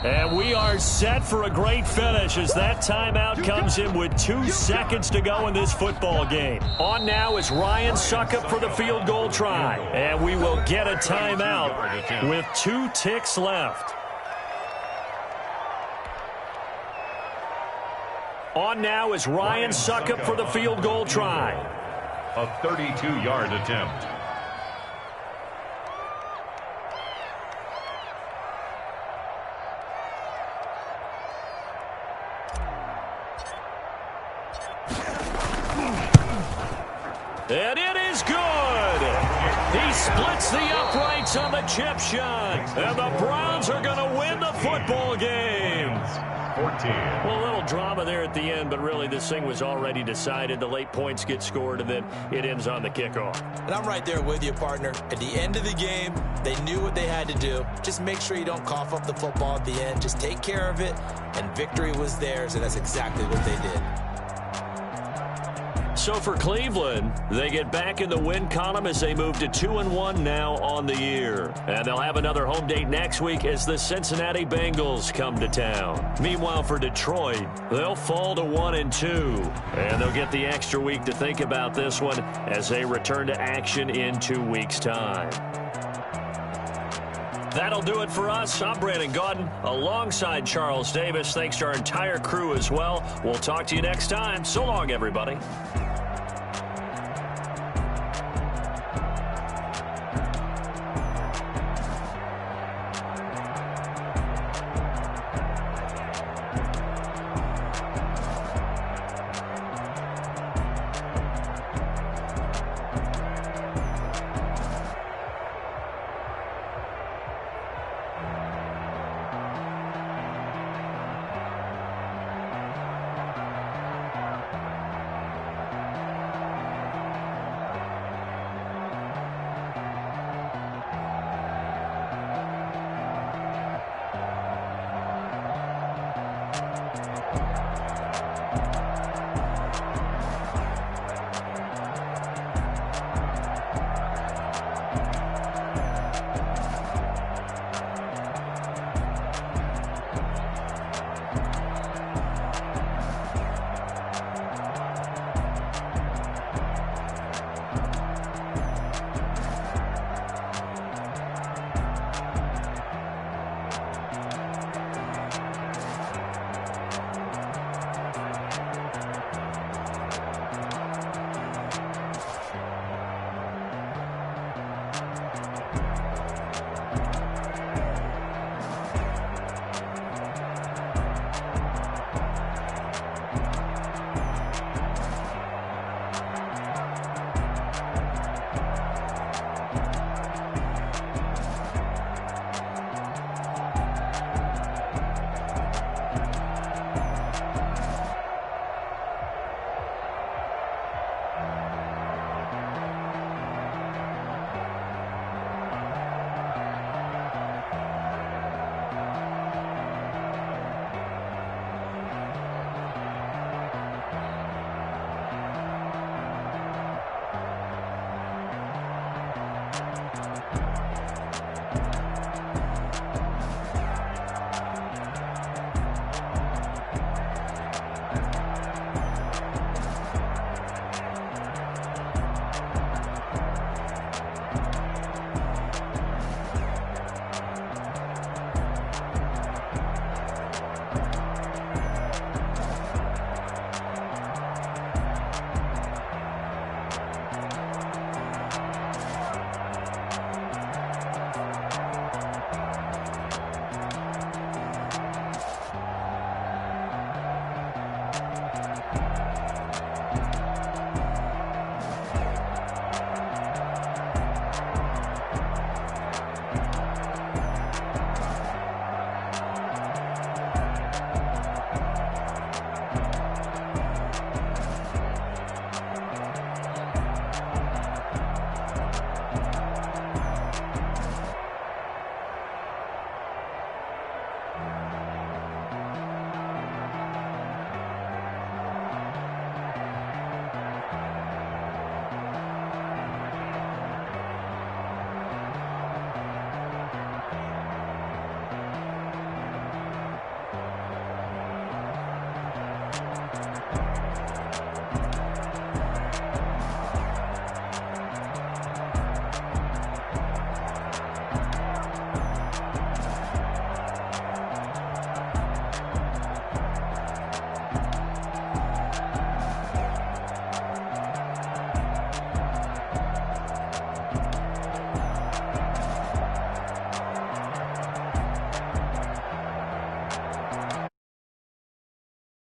And we are set for a great finish as that timeout comes in with 2 seconds to go in this football game. On now is Ryan Suckup for the field goal try. And we will get a timeout with 2 ticks left. On now is Ryan Suckup for the field goal try. A 32-yard attempt. And it is good. He splits the uprights on the chip shot. And the Browns are going to win the football game. 14. Well, a little drama there at the end, but really this thing was already decided. The late points get scored, and then it ends on the kickoff. And I'm right there with you, partner. At the end of the game, they knew what they had to do. Just make sure you don't cough up the football at the end. Just take care of it, and victory was theirs, and that's exactly what they did. So for Cleveland, they get back in the win column as they move to 2-1 now on the year. And they'll have another home date next week as the Cincinnati Bengals come to town. Meanwhile, for Detroit, they'll fall to 1-2. And they'll get the extra week to think about this one as they return to action in 2 weeks' time. That'll do it for us. I'm Brandon Gaudin alongside Charles Davis. Thanks to our entire crew as well. We'll talk to you next time. So long, everybody.